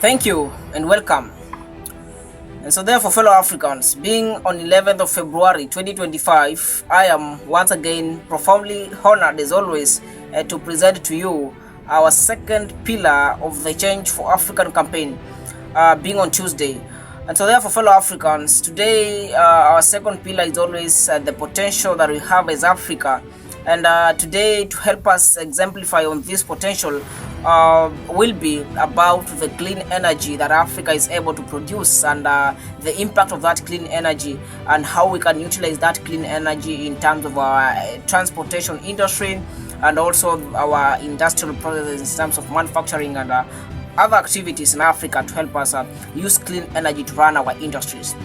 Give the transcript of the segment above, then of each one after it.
Thank you and welcome. And so therefore, fellow Africans, being on 11th of February 2025, I am once again profoundly honored as always to present to you our second pillar of the Change for African campaign, being on Tuesday. And so therefore, fellow Africans, today our second pillar is always the potential that we have as Africa. And today, to help us exemplify on this potential, will be about the clean energy that Africa is able to produce and the impact of that clean energy and how we can utilize that clean energy in terms of our transportation industry and also our industrial processes in terms of manufacturing and other activities in Africa to help us use clean energy to run our industries.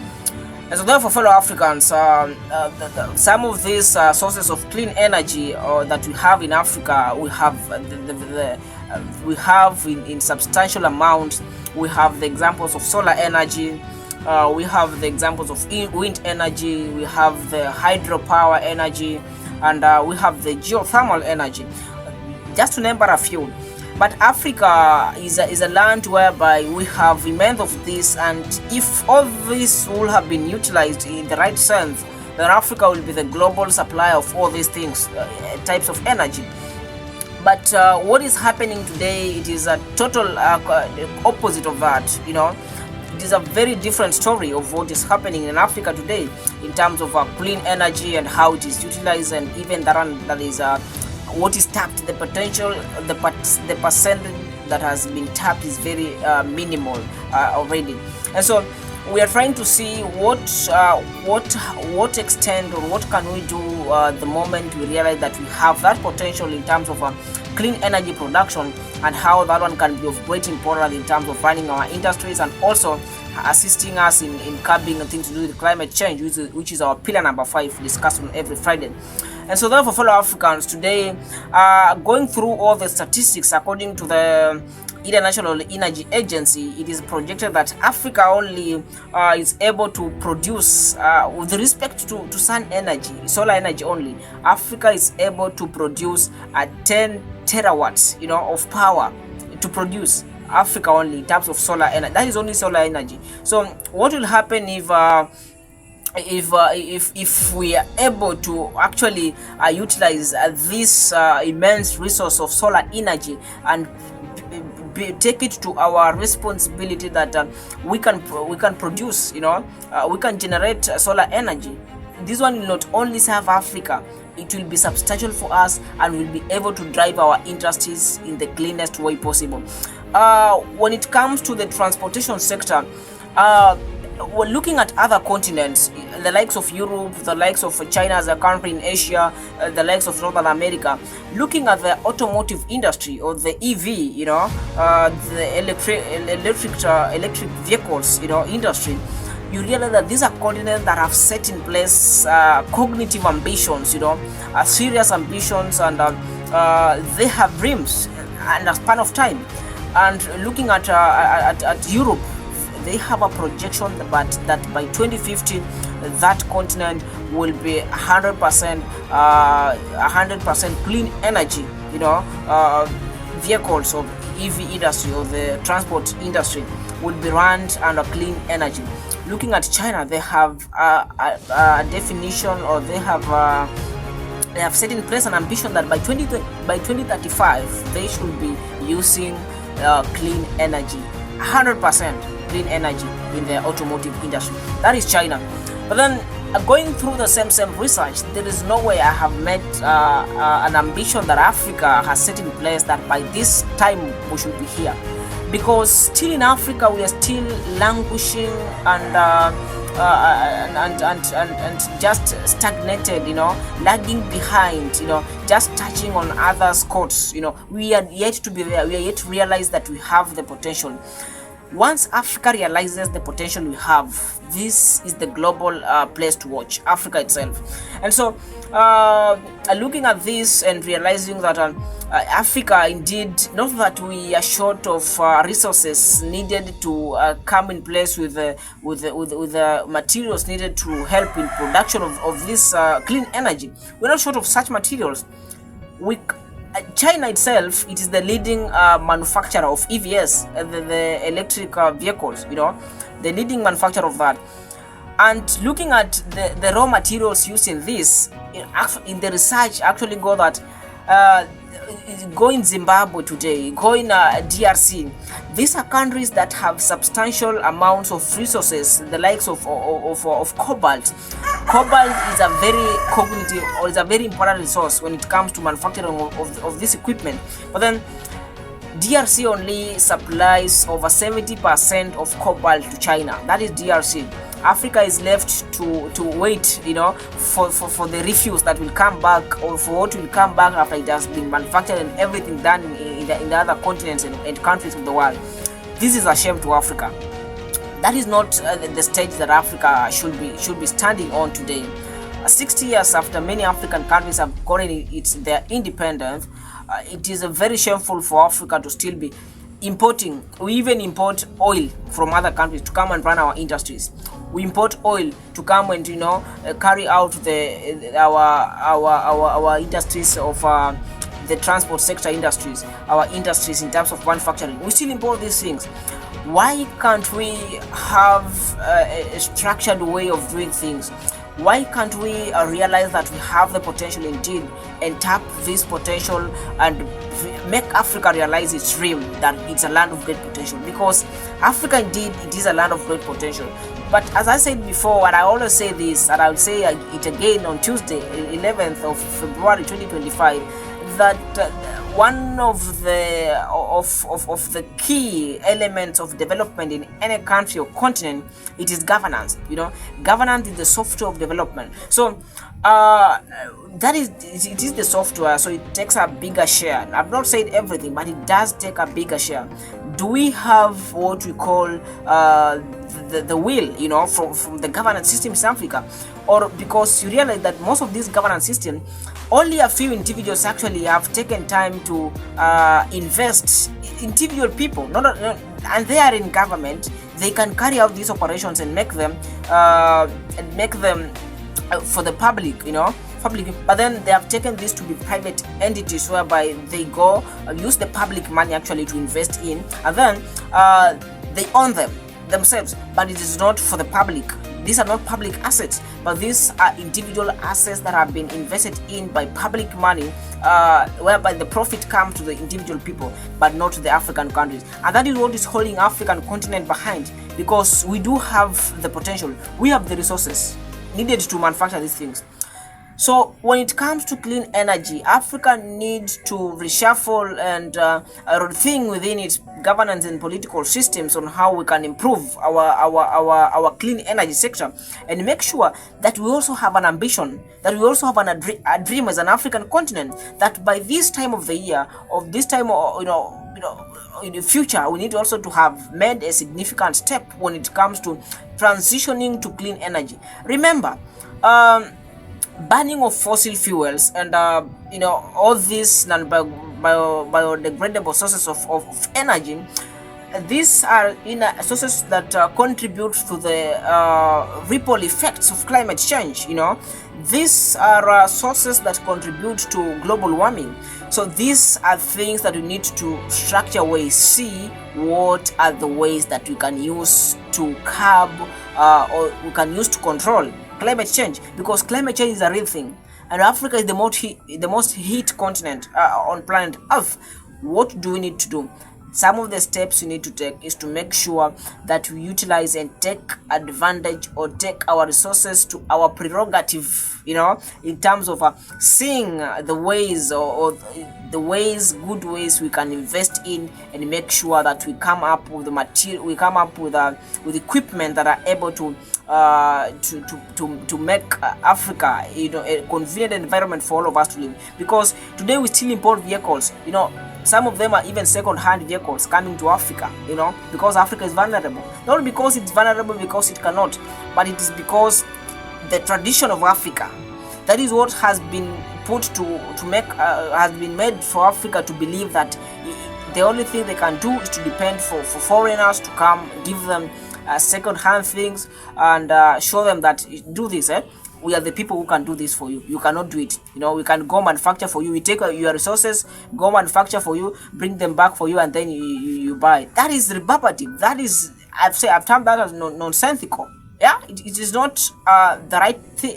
And so therefore, fellow Africans, some of these sources of clean energy that we have in Africa, we have in substantial amounts. We have the examples of solar energy, we have the examples of wind energy, we have the hydropower energy, and we have the geothermal energy, just to name but a few. But Africa is a land whereby we have immense of this, and if all this will have been utilized in the right sense, then Africa will be the global supplier of all these things, types of energy. But what is happening today, it is a total opposite of that. It is a very different story of what is happening in Africa today in terms of clean energy and how it is utilized, and even that is what is tapped. The potential, the percent that has been tapped is very minimal already. And so we are trying to see what extent or what can we do the moment we realize that we have that potential in terms of clean energy production, and how that one can be of great importance in terms of running our industries and also assisting us in curbing things to do with climate change, which is our pillar number 5 discussed on every Friday. And so therefore, fellow Africans, today going through all the statistics according to the International Energy Agency, it is projected that Africa only is able to produce, with respect to sun energy, solar energy only, Africa is able to produce 10 terawatts, of power to produce. Africa only in terms of solar energy. That is only solar energy. So what will happen if we are able to actually utilize this immense resource of solar energy and take it to our responsibility that we can produce, we can generate solar energy. This one will not only serve Africa, it will be substantial for us and we'll be able to drive our industries in the cleanest way possible. When it comes to the transportation sector, we're looking at other continents, the likes of Europe, the likes of China as a country in Asia, the likes of Northern America, looking at the automotive industry or the EV, the electric vehicles, industry. You realize that these are continents that have set in place cognitive ambitions, serious ambitions, and they have dreams and a span of time. And looking at Europe, they have a projection that by 2050 that continent will be 100% clean energy, vehicles of EV industry or the transport industry will be run under clean energy. Looking at China, they have a definition, or they have set in place an ambition that by 2035 they should be using clean energy, 100% clean energy in the automotive industry. That is China. But then going through the same research, there is no way I have met an ambition that Africa has set in place that by this time we should be here. Because still in Africa we are still languishing and just stagnated, lagging behind, just touching on others' courts. We are yet to be there. We are yet to realize that we have the potential. Once Africa realizes the potential we have, this is the global place to watch, Africa itself. And so looking at this and realizing that Africa, indeed, not that we are short of resources needed to come in place with the materials needed to help in production of this clean energy. We're not short of such materials. China itself, it is the leading manufacturer of EVs, the electric vehicles, the leading manufacturer of that. And looking at the raw materials used in this, in the research actually go that go in Zimbabwe today, go in DRC. These are countries that have substantial amounts of resources, the likes of cobalt. Cobalt is a very cognitive, or is a very important resource when it comes to manufacturing of this equipment. But then DRC only supplies over 70% of cobalt to China. That is DRC. Africa is left to wait, for the refuse that will come back, or for what will come back after it has been manufactured and everything done in the other continents and countries of the world. This is a shame to Africa. That is not the stage that Africa should be standing on today. 60 years after many African countries have gotten their independence, it is very shameful for Africa to still be importing. We even import oil from other countries to come and run our industries. We import oil to come and carry out our industries of the transport sector industries, our industries in terms of manufacturing. We still import these things. Why can't we have a structured way of doing things? Why can't we realize that we have the potential indeed and tap this potential and make Africa realize it's real, that it's a land of great potential? Because Africa indeed, it is a land of great potential. But as I said before, and I always say this, and I'll say it again on Tuesday, 11th of February 2025, that one of the key elements of development in any country or continent, it is governance. Governance is the software of development. So it is the software, so it takes a bigger share. I've not said everything, but it does take a bigger share. Do we have what we call the will, from the governance system in South Africa? Or because you realize that most of these governance systems, only a few individuals actually have taken time to invest. Individual people, and they are in government, they can carry out these operations and make them for the public, but then they have taken this to be private entities, whereby they go use the public money actually to invest in, and then they own them themselves, but it is not for the public. These are not public assets, but these are individual assets that have been invested in by public money, whereby the profit comes to the individual people, but not to the African countries. And that is what is holding African continent behind, because we do have the potential, we have the resources needed to manufacture these things. So when it comes to clean energy, Africa needs to reshuffle and rethink within its governance and political systems on how we can improve our clean energy sector, and make sure that we also have an ambition, that we also have a dream as an African continent, that by this time of the year, of this time, in the future, we need also to have made a significant step when it comes to transitioning to clean energy. Remember, burning of fossil fuels and all these biodegradable sources of energy, these are sources that contribute to the ripple effects of climate change. These are sources that contribute to global warming. So these are things that we need to structure ways, see what are the ways that we can use to curb or we can use to control climate change, because climate change is a real thing, and Africa is the most heat continent on planet Earth. What do we need to do? Some of the steps we need to take is to make sure that we utilize and take advantage or take our resources to our prerogative, in terms of seeing the ways or the ways, good ways we can invest in, and make sure that we come up with the material, we come up with equipment that are able to make Africa, a convenient environment for all of us to live. Because today we still import vehicles, some of them are even second-hand vehicles coming to Africa, because Africa is vulnerable. Not because it's vulnerable because it cannot, but it is because the tradition of Africa, that is what has been put to make, has been made for Africa to believe that the only thing they can do is to depend for foreigners to come give them second-hand things and show them that do this. we are the people who can do this for you. You cannot do it. We can go manufacture for you. We take your resources, go manufacture for you, bring them back for you, and then you buy. That is rebarbative. That is, I've termed that as nonsensical. Yeah, it is not the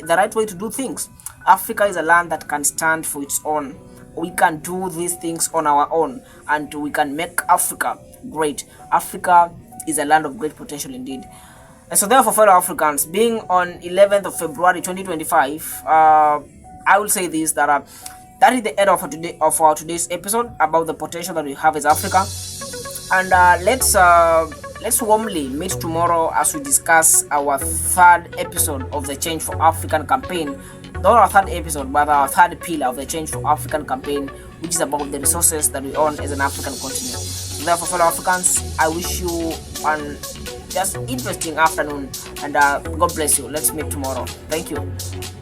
right way to do things. Africa is a land that can stand for its own. We can do these things on our own, and we can make Africa great. Africa is a land of great potential indeed. And so therefore, fellow Africans, being on 11th of February 2025, I will say this, that is the end of our today's episode about the potential that we have as Africa. And let's warmly meet tomorrow as we discuss our third episode of the Change for African campaign. Not our third episode, but our third pillar of the Change for African campaign, which is about the resources that we own as an African continent. So therefore, fellow Africans, I wish you an just interesting afternoon, and God bless you. Let's meet tomorrow. Thank you.